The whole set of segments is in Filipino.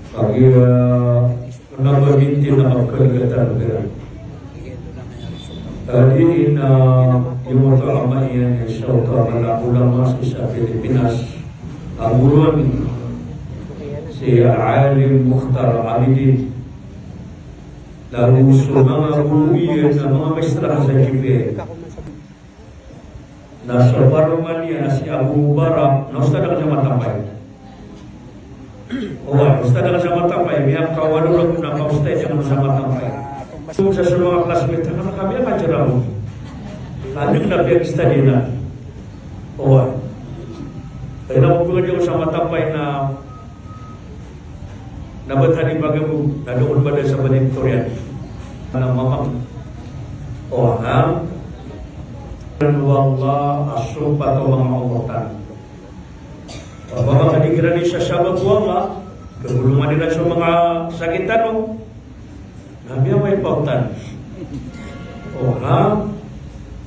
Pagi nabaginti na magkagatan. Tadi yung mga kaamayan ay siya ulang mas sa Pilipinas. Amuron si Alim Mukhtar Abidin. Lalu sa mga buwiyan na mga maestra sa GPA. Nasa paruman niya na si Abu Barak, nausta na siya matapay. Nausta na siya matapay, may kawalulag na kausta siya sa matapay. Sa mga classmates, kami ang kacira mo. Lalo na piyagista nila. Kaya nakukulan niyo sa matapay na nabatani bagamu, nadoon ba sa Valedictorian? Anong mamang? Wallah asupa atau mga umutan. Bapa kadigiran sa sabat wala, kebulungan nila sa mga sakitan o. Nabi may pautan.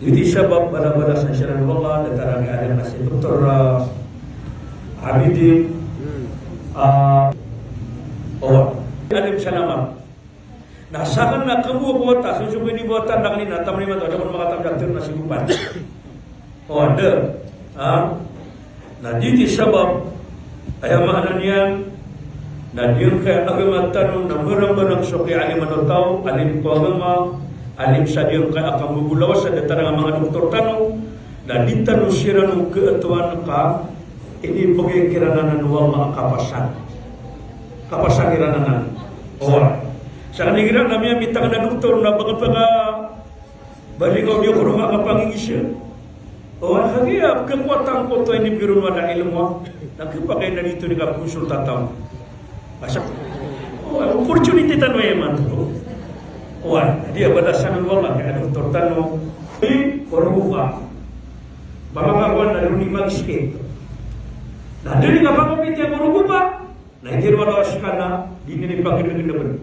Jadi sabab bala-bala sa syaran wala, datarang ada na si Dr. Abidin. Alim sa naman. Nasakan na kamu kuota, susubin di buatan nak ni natam ni mata, jangan mengatam dokter nasi kupan. Ada. Nah jadi sebab ayah maknanya, nah dia kaya agama tanong na barang-barang soki alim manotau, alim agama, alim sa dia kaya akan bubulawas sa datarang mga doktor tanong, na ditanong siya ng keatuan ka, ini pagkikiranan ng mga kapasan. Kapasan kirananan. Sa kanigiran namin mitang na doktor na baka baligaw niyo kung mga pangingisya. Kaya kekuatan ko ito ini biru na ilmu. Nagkipagay na dito ni kakonsultatang. Opportunity tanong yaman ito. Dia badasan ng wala kaya doktor tanong. Koruha. Bangagawan na rin mag-escape. Nah, dia nga pagkapit yung koruha. Nah, hindi rin wala ka na dinilipagin na naman.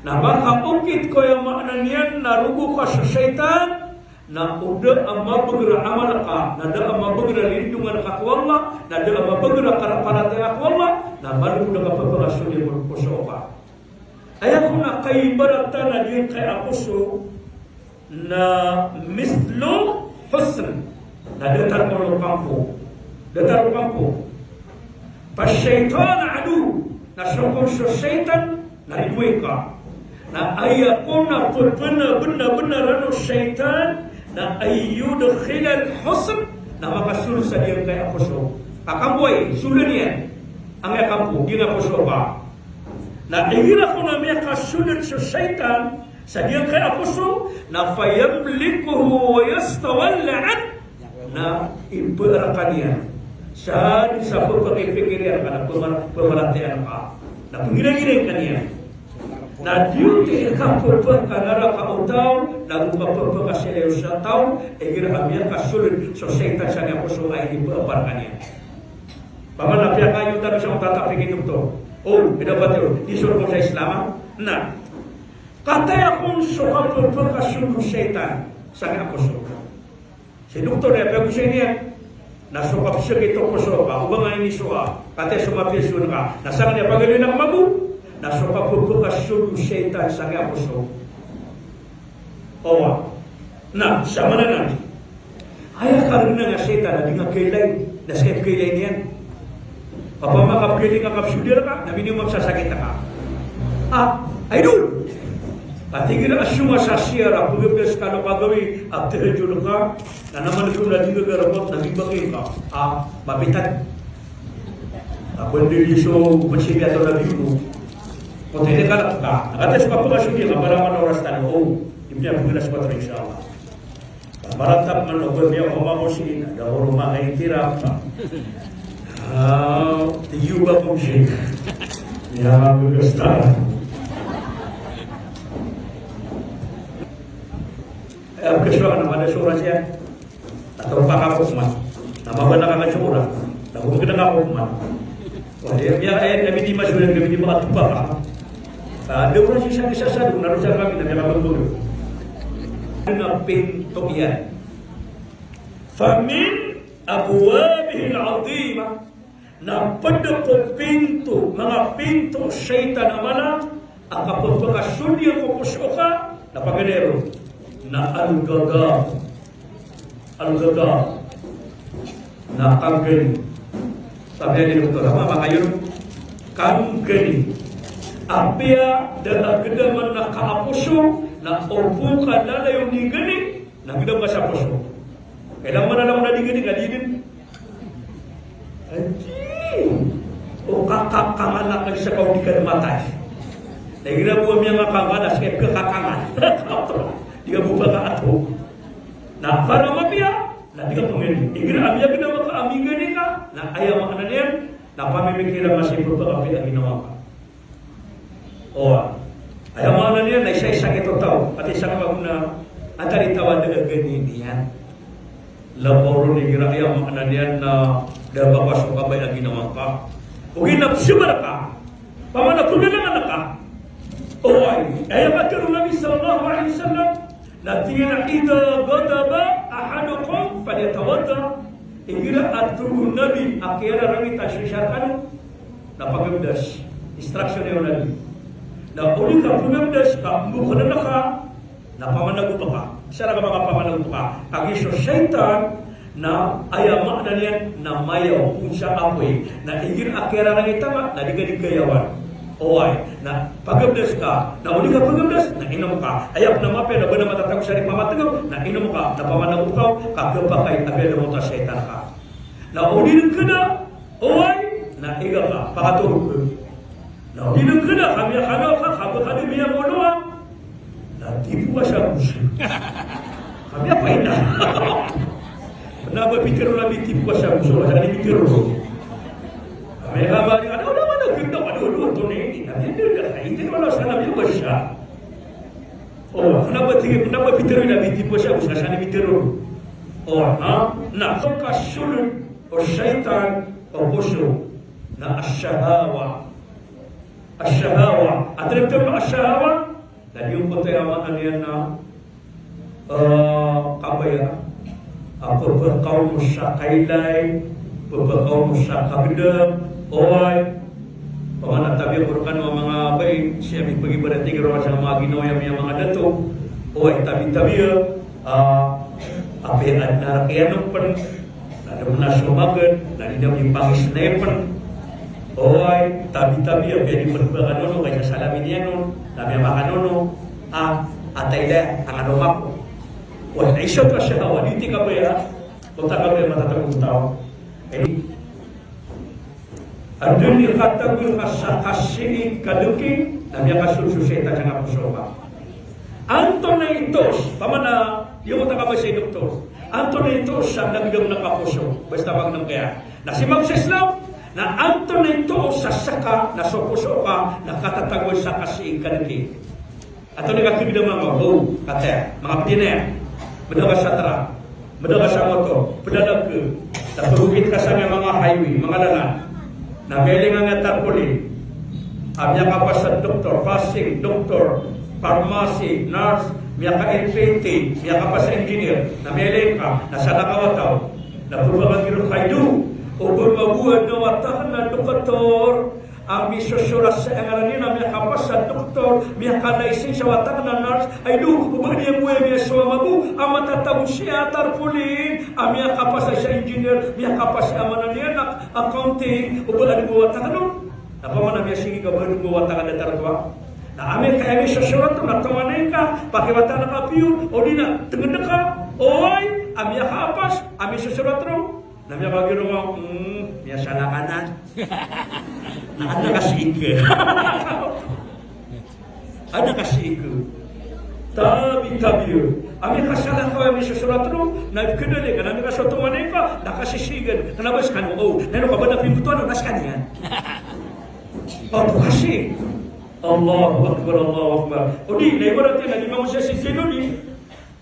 Nah, baka ukit ko yung maknanya narugo ka sa syaitan na udah amma bergerak amal ka, nada amma bergerak lindungan ka Allah, nada amma bergerak karapanate ka Allah, na baru udah kapapalasun yang berposoka. Ayah kuna kay barata na dia kay apuso na mislo husn, na datar ko pampo. Datar pampo. Pa syaitan adu, na sokong sa syaitan na ridwe ka. Na ayakun na benar-benar rano syaitan na ayyudkhil al-husn na makasul sa diyang kay apuso. Akamboy, sulan yan. Ang akampo, di nga puso ba? Na ihira ko na may kasulat sa syaitan sa diyang kay apuso na fayamlikuhu wa yastawalla'an na ibarakan niya. Sa pagpapikirian ka na pemerhatian ka. Na pengira-giring ka niya. Na duty ka purpur kanara ka utaw na upapurpur ka sila sa taon egir amir ka sulit so syaitan sa nga puso ay di berapar kanya pamanapya kayo tabi sa tatapik ito pidapat yun disuruh ko sa Islam na katay akong so ka purpur ka sulit syaitan sa nga puso si doktor ya pag-usay niya nasukap siya ito puso ka ubang ay nisuwa katay sumapyasun ka nasang niya pagaling ng mabu nasuka pupuk kasyul syaitan sa nga puso. Na, sa mana na? Ayaw karuna nga syaitan na di nga kailay, naskip kailay niyan. Papamakap kailay nga kapsudir ka, namin yung magsasakit ka. Idol! Patingin na asyuma sa siyara, pagabas ka na pagawi, aktirajul ka, na naman kung na di ka garabot, nabibagay ka. Mapitan. Kundi iso, pansigat o nabi mo, kung hindi ka nakaka, nakates pa po kasi hindi, kaparaman oras tanong, hindi niya pagkilas pa rin siya. Maratap man o niya kumakusin, daw rumah ay tirap pa. Tiyo ba po siya? Niya magasta. Kaswa ka naman na sura siya. Atau pakapukman. Nama ba nakakasura? Nakuha ka nakakukman. Dia ayat Nabi di Masjid Nabi di Makatubah. Ada orang sisa satu narusan kami dan yang berburu. Ada pintu yan. Famin abwabihi al-azimah na pada ko pinto, mga pinto syaitan na mana, ang kapagpakasyon niya ko pusyo ka, na paganero, na algaga, na kanggani. Sabi niya ni Doktor, apa makayon? Kanggani. Apia dalam gedaman na kaapuso, na opo ka na yung digani, na gedam ka sa puso. Kailang mana naman na digani, kadinin. Anjing! O kakakaman na sa kaudikan matay. Nagira buwa miya nga kanganas, kaya kakakangan. Di ka buka ka ato. Na para mapia, na di ka pangin. Igira amya ka na makaamigani ka, na ayaw makanan yan, na pamimikira masih berpakapi ang ginawa ka. O, ayaw makanan yan, na isa-isang ito tao, at isang maguna, at taritawan na ganyan yan. Laboro ni gira ayaw makanan yan na dapat pasok ka ba ang ginawa ka. O ginapsima ka, pamanapunan ng anak ka. O ay, ayaw magkaroon Nabi sallallahu alaihi wasallam, Natina ida gadaba ahadukum falyatawadda. Igira at turun Nabi akhirnya rami tasyrishatan na pagabdas instruction niya Nabi. Na uli ka pagabdas ka bukan ka na pamanagot ka. Sana ka mga pamanagot ka. Agiso syaitan na ayama na niyan na mayaw kung siya apoy na igir akhirnya rami tama na digayawan. Oay, na pagabdas ka, na uli ka pagabdas, na inom ka. Ayaw na mape, na ba na matatag siya rin pamatagaw, na inom ka, na pamanagot ka, kakapakay, abel mo ta syaitan ka. Na uli ka na, oay, na iga ka, pakatulog ka. Na uli ka na, kami ka, kabakali miya mo doa, na tipu ka siya musa. Kami apa ina. Kenapa pikir nabi tipu ka siya musa, kaya ni pikir mo. Kami kabali, ada kita waduh tuh ini, tapi dia dah itu kalau sana dia besar. Oh, kenapa Peter Nabi tipe siapa? Sana Peter. Oh, nah, kasul syaitan oposyo na asyahawa. Ada yang asyahawa, dan yung kota yang maknanya na kabaya. Apa kaum musyakailai, kaum musyakabidam, oy. Pamana tabi Quran wa mga bay siya mi pagi berarti garo sa mga ginawa yung mga dato o tabi ape adna kayano pen ada menasumagan na di dalam pangis nepen oy tabi di perbagan no kaya salamin yan no tabi makan no ataida ang adomak wa isyo ka siya waliti ka ba ya kota ka ba matatagong tao Aduni katabil kasih kaduki namanya kasul suseta jangan bersoba. Antonitos pamana dia mo taka sa doktor. Antonitos sa nagdam na kapuso basta pag nang kaya. Na si Moses Islam na Antonitos sa saka na sopuso ka nakatatagol sa kasih kaduki. Ato ni kakibida mga kata mga pdiner. Bedaga sa tara, bedaga sa moto, bedaga ke. Tapurugit ka sa mga highway, mga lalan. Na meling ang tarpuli, amya ka pa sa doktor, fasting, doktor, pharmacy, nurse, miya ka LPT, miya ka pa sa engineer, na meling ka, nasa nakawataw, na purbagan giro kaidu, o purbabuhan na watakan na doktor, ang misosuras sa angalanin na miya ka pa sa doktor, miya ka na isin sa watakan na nurse, ay do, ubang niya buhay miya suwamabu, ang matatawag siya tarpulin, ang miya ka pa sa engineer, miya ka pa sa amananian, accounting, ubang ano buwatakan nun, napamana miya sige ka ba buwatakan na tarwa, na amin ka emi susurat to, natamanay ka, pakiwata na kapiyo, o di na, tengenda ka, oy, ang miya ka apas, amin susurat to, na miya kagiro mo, miya sana kanan, na ada kasih ike. Ada kasih ike. Tapi ami kasalah ko ami susurat ro na kedele kan ami kasoto maneka na kasisigan kenapa sekan neno ka bada pimputuan naskan yan. Oh kasih. Allahu akbar. Odi na ibaratnya na lima musa si Zedoni.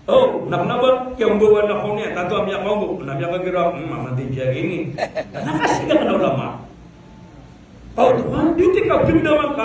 Oh, naknaba yang bawa na ko niya tato ami ako na mi kagira mama tinja ini. Nakasigan na ulama. Oh, tuan, di tika pimdaman ka